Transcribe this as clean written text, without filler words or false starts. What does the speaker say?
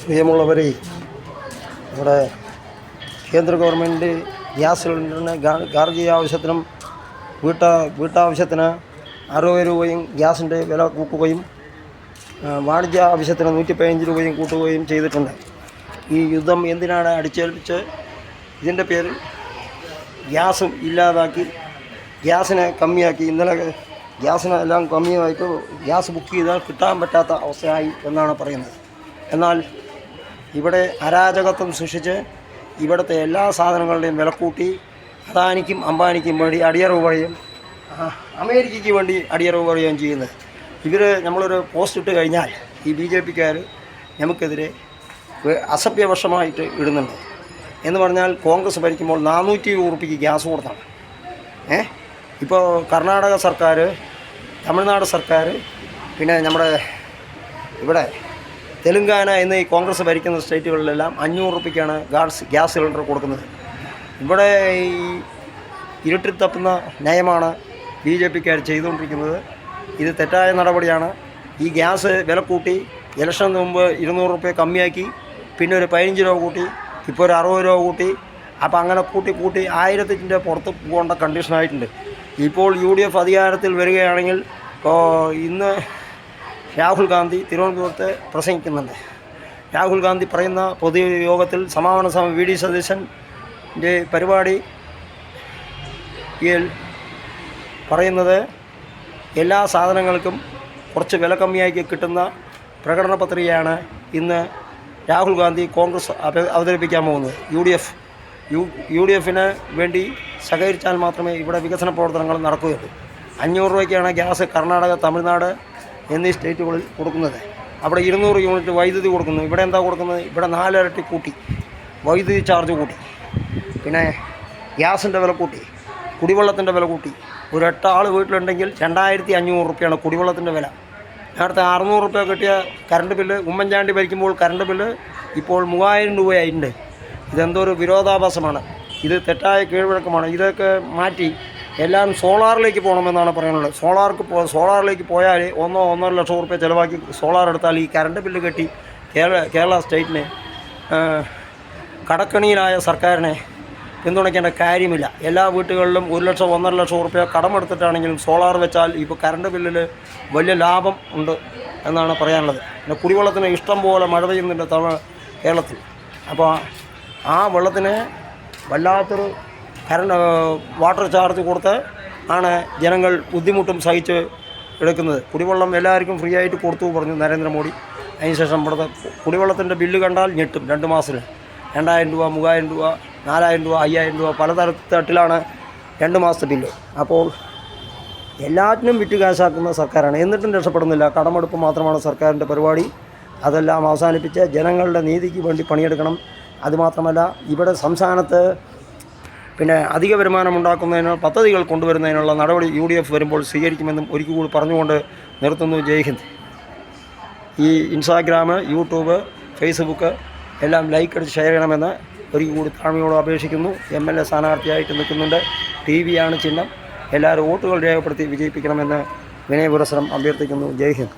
പ്രിയമുള്ളവരെ, നമ്മുടെ കേന്ദ്ര ഗവൺമെൻറ് ഗ്യാസ് സിലിണ്ടറിന് ഗാർഹിക ആവശ്യത്തിനും വീട്ടാവശ്യത്തിന് 60 രൂപയും ഗ്യാസിൻ്റെ വില കൂട്ടുകയും വാണിജ്യ ആവശ്യത്തിന് 115 രൂപയും കൂട്ടുകയും ചെയ്തിട്ടുണ്ട്. ഈ യുദ്ധം എന്തിനാണ് അടിച്ചേൽപ്പിച്ച് ഇതിൻ്റെ പേരിൽ ഗ്യാസും ഇല്ലാതാക്കി, ഗ്യാസിനെ കമ്മിയാക്കി. ഇന്നലെ ഗ്യാസിനെല്ലാം കമ്മിയായിട്ട് ഗ്യാസ് ബുക്ക് ചെയ്താൽ കിട്ടാൻ പറ്റാത്ത അവസ്ഥയായി എന്നാണ് പറയുന്നത്. എന്നാൽ ഇവിടെ അരാജകത്വം സൃഷ്ടിച്ച് ഇവിടുത്തെ എല്ലാ സാധനങ്ങളുടെയും വില കൂട്ടി അദാനിക്കും അംബാനിക്കും വേണ്ടി അടിയറവ് പറയുകയും അമേരിക്കയ്ക്ക് വേണ്ടി അടിയറവ് പറയുകയും ചെയ്യുന്നത്. നമ്മളൊരു പോസ്റ്റ് ഇട്ട് കഴിഞ്ഞാൽ ഈ BJPക്കാർ നമുക്കെതിരെ അസഭ്യവശമായിട്ട് ഇടുന്നുണ്ട്. എന്ന് പറഞ്ഞാൽ കോൺഗ്രസ് ഭരിക്കുമ്പോൾ 420 രൂപയ്ക്ക് ഗ്യാസ് കൊടുത്താണ്. ഇപ്പോൾ കർണാടക സർക്കാർ, തമിഴ്നാട് സർക്കാർ, പിന്നെ നമ്മുടെ ഇവിടെ തെലുങ്കാന എന്നീ കോൺഗ്രസ് ഭരിക്കുന്ന സ്റ്റേറ്റുകളിലെല്ലാം 500 രൂപയ്ക്കാണ് ഗ്യാസ് സിലിണ്ടർ കൊടുക്കുന്നത്. ഇവിടെ ഈ ഇരുട്ടിൽ തപ്പുന്ന നയമാണ് BJPക്കാർ ചെയ്തുകൊണ്ടിരിക്കുന്നത്. ഇത് തെറ്റായ നടപടിയാണ്. ഈ ഗ്യാസ് വില കൂട്ടി ഇലക്ഷന് മുമ്പ് 200 രൂപ കമ്മിയാക്കി, പിന്നെ ഒരു 15 രൂപ കൂട്ടി, ഇപ്പോൾ ഒരു 60 രൂപ കൂട്ടി. അപ്പോൾ അങ്ങനെ കൂട്ടി 1000ൻ്റെ പുറത്ത് പോകേണ്ട കണ്ടീഷനായിട്ടുണ്ട്. ഇപ്പോൾ UDF അധികാരത്തിൽ വരികയാണെങ്കിൽ ഇന്ന് രാഹുൽ ഗാന്ധി തിരുവനന്തപുരത്ത് പ്രസംഗിക്കുന്നുണ്ട്. രാഹുൽ ഗാന്ധി പറയുന്ന പൊതുയോഗത്തിൽ സമാപന സഭ VD സതീശൻ്റെ പരിപാടി പറയുന്നത് എല്ലാ സാധനങ്ങൾക്കും കുറച്ച് വില കമ്മിയാക്കി കിട്ടുന്ന പ്രകടന പത്രികയാണ് ഇന്ന് രാഹുൽ ഗാന്ധി കോൺഗ്രസ് അവതരിപ്പിക്കാൻ പോകുന്നത്. UDFന് വേണ്ടി സഹകരിച്ചാൽ മാത്രമേ ഇവിടെ വികസന പ്രവർത്തനങ്ങൾ നടക്കുകയുള്ളൂ. 500 രൂപയ്ക്കാണ് ഗ്യാസ് കർണാടക, തമിഴ്നാട് എന്നീ സ്റ്റേറ്റുകളിൽ കൊടുക്കുന്നത്. അവിടെ 200 യൂണിറ്റ് വൈദ്യുതി കൊടുക്കുന്നു. ഇവിടെ എന്താ കൊടുക്കുന്നത്? ഇവിടെ 4 ഇരട്ടി കൂട്ടി വൈദ്യുതി ചാർജ് കൂട്ടി, പിന്നെ ഗ്യാസിൻ്റെ വില കൂട്ടി, കുടിവെള്ളത്തിൻ്റെ വില കൂട്ടി. ഒരു 8 ആൾ വീട്ടിലുണ്ടെങ്കിൽ 2500 രൂപയാണ് കുടിവെള്ളത്തിൻ്റെ വില. നേരത്തെ 600 രൂപ കിട്ടിയ കറണ്ട് ബില്ല് ഉമ്മൻചാണ്ടി ഭരിക്കുമ്പോൾ കറണ്ട് ബില്ല് ഇപ്പോൾ 3000 രൂപയായിട്ടുണ്ട്. ഇതെന്തോ ഒരു വിരോധാഭാസമാണ്. ഇത് തെറ്റായ കീഴ്വഴക്കമാണ്. ഇതൊക്കെ മാറ്റി എല്ലാം സോളാറിലേക്ക് പോകണമെന്നാണ് പറയാനുള്ളത്. സോളാറിലേക്ക് പോയാൽ 1-1.5 ലക്ഷം രൂപ ചിലവാക്കി സോളാർ എടുത്താൽ ഈ കറണ്ട് ബില്ല് കെട്ടി കേരള സ്റ്റേറ്റിനെ, കടക്കണിയിലായ സർക്കാരിനെ പിന്തുണയ്ക്കേണ്ട കാര്യമില്ല. എല്ലാ വീട്ടുകളിലും 1 ലക്ഷം 1.5 ലക്ഷം രൂപ കടമെടുത്തിട്ടാണെങ്കിലും സോളാർ വെച്ചാൽ ഇപ്പോൾ കറണ്ട് ബില്ലിൽ വലിയ ലാഭം ഉണ്ട് എന്നാണ് പറയാനുള്ളത്. പിന്നെ കുടിവെള്ളത്തിന് ഇഷ്ടം പോലെ മഴ പെയ്യുന്നുണ്ട് കേരളത്തിൽ. അപ്പോൾ ആ വെള്ളത്തിന് വല്ലാത്തൊരു വാട്ടർ ചാർജ് കൊടുത്ത് ആണ് ജനങ്ങൾ ബുദ്ധിമുട്ടും സഹിച്ച് എടുക്കുന്നത്. കുടിവെള്ളം എല്ലാവർക്കും ഫ്രീ ആയിട്ട് കൊടുത്തു പറഞ്ഞു നരേന്ദ്രമോദി. അതിനുശേഷം ഇവിടുത്തെ കുടിവെള്ളത്തിൻ്റെ ബില്ല് കണ്ടാൽ ഞെട്ടും. 2 മാസത്തിൽ 2000 രൂപ, 3000 രൂപ, 4000 രൂപ, 5000 രൂപ പലതരത്തിലാണ് 2 മാസത്തെ ബില്ല്. അപ്പോൾ എല്ലാറ്റിനും വിറ്റ് കാശാക്കുന്ന സർക്കാരാണ്. എന്നിട്ടും രക്ഷപ്പെടുന്നില്ല. കടമെടുപ്പ് മാത്രമാണ് സർക്കാരിൻ്റെ പരിപാടി. അതെല്ലാം അവസാനിപ്പിച്ച് ജനങ്ങളുടെ നീതിക്ക് വേണ്ടി പണിയെടുക്കണം. അതുമാത്രമല്ല, ഇവിടെ സംസ്ഥാനത്ത് പിന്നെ അധിക വരുമാനം ഉണ്ടാക്കുന്നതിന് പദ്ധതികൾ കൊണ്ടുവരുന്നതിനുള്ള നടപടി UDF വരുമ്പോൾ സ്വീകരിക്കുമെന്നും ഒരിക്കൽ കൂടി പറഞ്ഞുകൊണ്ട് നിർത്തുന്നു. ജയ് ഹിന്ദ്. ഈ ഇൻസ്റ്റാഗ്രാം, യൂട്യൂബ്, ഫേസ്ബുക്ക് എല്ലാം ലൈക്ക് അടിച്ച് ഷെയർ ചെയ്യണമെന്ന് ഒരിക്കൽ കൂടി താഴ്മയോട് അപേക്ഷിക്കുന്നു. MLA സ്ഥാനാർത്ഥിയായിട്ട് നിൽക്കുന്നുണ്ട്. TV ആണ് ചിഹ്നം. എല്ലാവരും വോട്ടുകൾ രേഖപ്പെടുത്തി വിജയിപ്പിക്കണമെന്ന് വിനയപുരസ്സരം അഭ്യർത്ഥിക്കുന്നു. ജയ് ഹിന്ദ്.